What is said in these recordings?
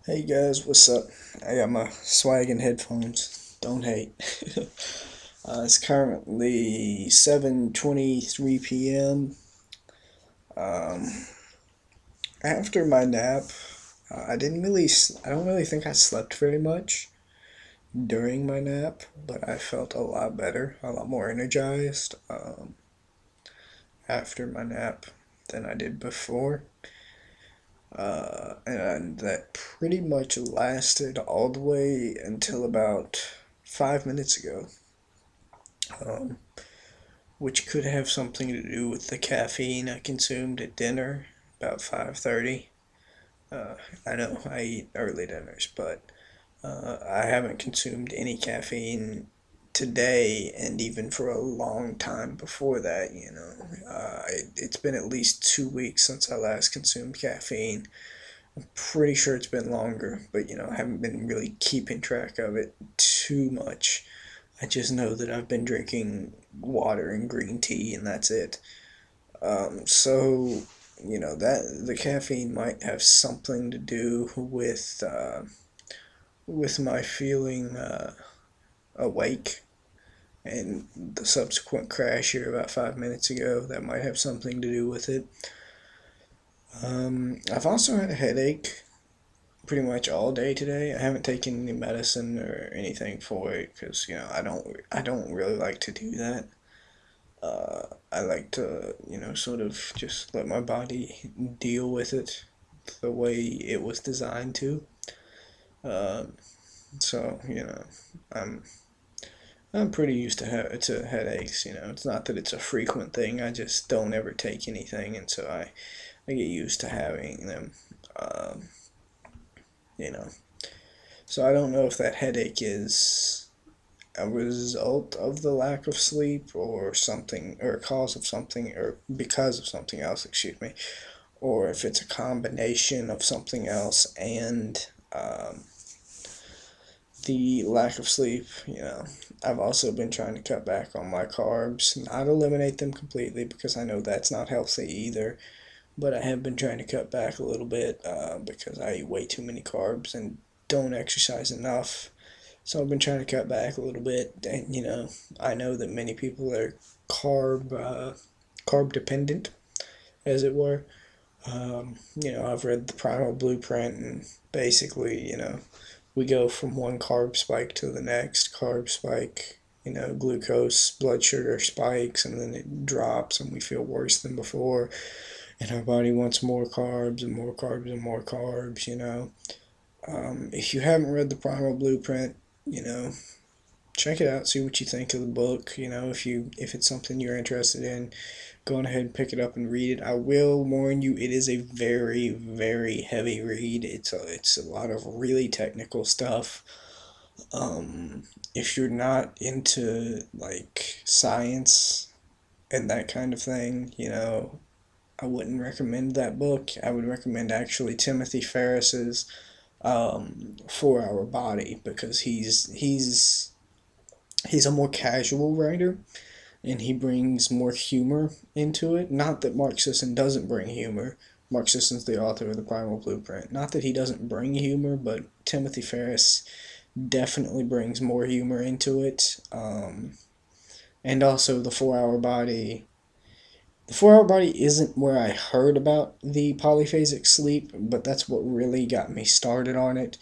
Hey guys, what's up? I got my swaggin' headphones. Don't hate. It's currently 7:23 p.m. Um, After my nap, I don't really think I slept very much during my nap, but I felt a lot better, a lot more energized after my nap than I did before. And that pretty much lasted all the way until about 5 minutes ago. Um, which could have something to do with the caffeine I consumed at dinner about 5:30. Uh, I know I eat early dinners, but I haven't consumed any caffeine today, and even for a long time before that. It's been at least 2 weeks since I last consumed caffeine. I'm pretty sure it's been longer, but I haven't been really keeping track of it too much. I just know that I've been drinking water and green tea, and that's it. So that the caffeine might have something to do with my feeling awake and the subsequent crash here about 5 minutes ago. That might have something to do with it. I've also had a headache pretty much all day today. I haven't taken any medicine or anything for it because I don't really like to do that. I like to, sort of just let my body deal with it the way it was designed to. Um, so I'm I'm pretty used to headaches. It's not that it's a frequent thing. I just don't ever take anything, and so I get used to having them. Um, you know, so I don't know if that headache is a result of the lack of sleep or something, or a cause of something, or because of something else, excuse me, or if it's a combination of something else and the lack of sleep. I've also been trying to cut back on my carbs, not eliminate them completely because I know that's not healthy either, but I have been trying to cut back a little bit because I eat way too many carbs and don't exercise enough. So I've been trying to cut back a little bit, and I know that many people are carb dependent, as it were. I've read the Primal Blueprint, and basically, we go from one carb spike to the next carb spike. Glucose, blood sugar spikes, and then it drops, and we feel worse than before. And our body wants more carbs and more carbs and more carbs. If you haven't read the Primal Blueprint, you know, check it out, see what you think of the book. If it's something you're interested in, go on ahead and pick it up and read it. I will warn you, it is a very, very heavy read. It's a lot of really technical stuff. If you're not into like science and that kind of thing, I wouldn't recommend that book. I would recommend actually Timothy Ferriss's 4 Hour Body, because he's a more casual writer, and he brings more humor into it. Not that Mark Sisson doesn't bring humor. Mark Sisson's the author of the Primal Blueprint. Not that he doesn't bring humor, but Timothy Ferriss definitely brings more humor into it. And also the 4 Hour Body. The 4 Hour Body isn't where I heard about the polyphasic sleep, but that's what really got me started on it.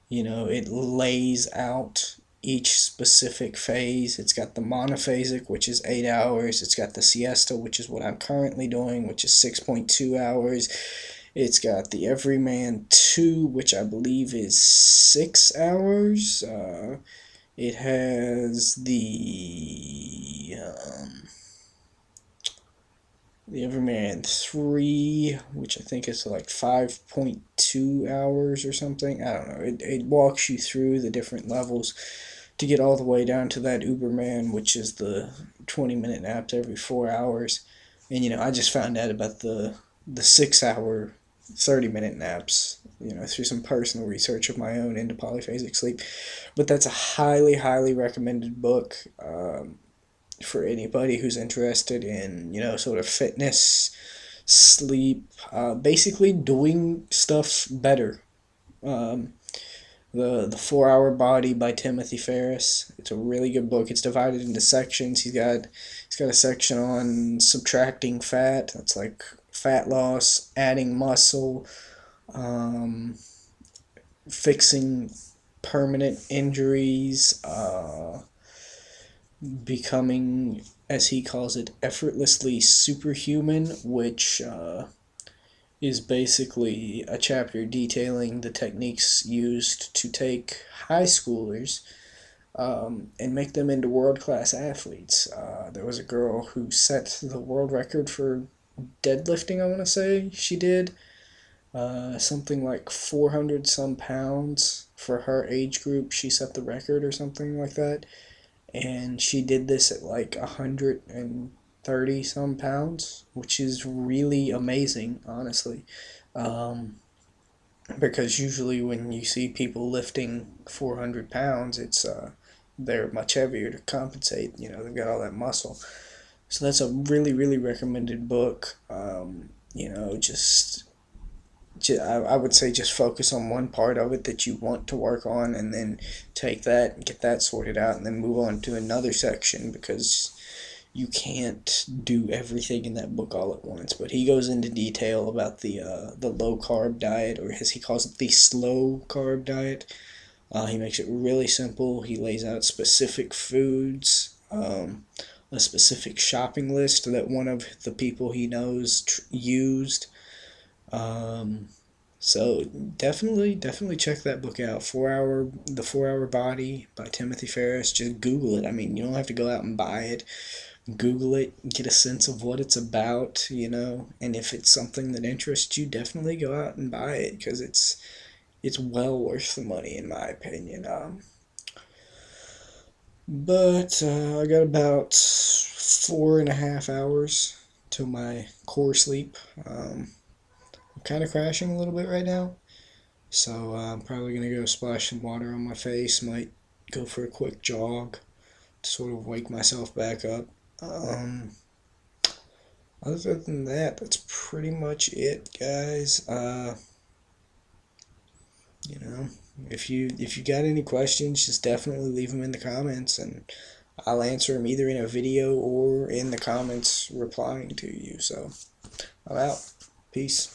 It lays out each specific phase. It's got the monophasic, which is 8 hours. It's got the siesta, which is what I'm currently doing, which is 6.2 hours. It's got the Everyman 2, which I believe is 6 hours. It has the Everyman 3, which I think is like 5.2 hours or something. I don't know. It walks you through the different levels to get all the way down to that Uberman, which is the 20-minute naps every 4 hours. And I just found out about the 6 hour 30-minute naps, through some personal research of my own into polyphasic sleep. But that's a highly, highly recommended book. For anybody who's interested in, sort of fitness, sleep, basically doing stuff better. The 4 Hour Body by Timothy Ferriss. It's a really good book. It's divided into sections. He's got a section on subtracting fat. That's like fat loss, adding muscle, um, fixing permanent injuries, becoming, as he calls it, effortlessly superhuman, which is basically a chapter detailing the techniques used to take high schoolers and make them into world class athletes. There was a girl who set the world record for deadlifting, I want to say she did. Something like 400 some pounds for her age group. She set the record or something like that. And she did this at like 130 some pounds, which is really amazing, honestly. Um, because usually when you see people lifting 400 pounds, they're much heavier to compensate. They've got all that muscle. So that's a really, really recommended book. I would say just focus on one part of it that you want to work on, and then take that and get that sorted out, and then move on to another section, because you can't do everything in that book all at once. But he goes into detail about the low carb diet, or as he calls it, the slow carb diet. He makes it really simple. He lays out specific foods, a specific shopping list that one of the people he knows used. Um, so definitely check that book out. The 4 Hour Body by Timothy Ferriss. Just Google it. I mean, you don't have to go out and buy it. Google it, get a sense of what it's about, and if it's something that interests you, definitely go out and buy it, because it's well worth the money, in my opinion. But I got about 4.5 hours till my core sleep. I'm kind of crashing a little bit right now, so I'm probably gonna go splash some water on my face. Might go for a quick jog to sort of wake myself back up. Um, Other than that, that's pretty much it, guys. You know, if you got any questions, just definitely leave them in the comments, and I'll answer them either in a video or in the comments replying to you. So I'm out. Peace.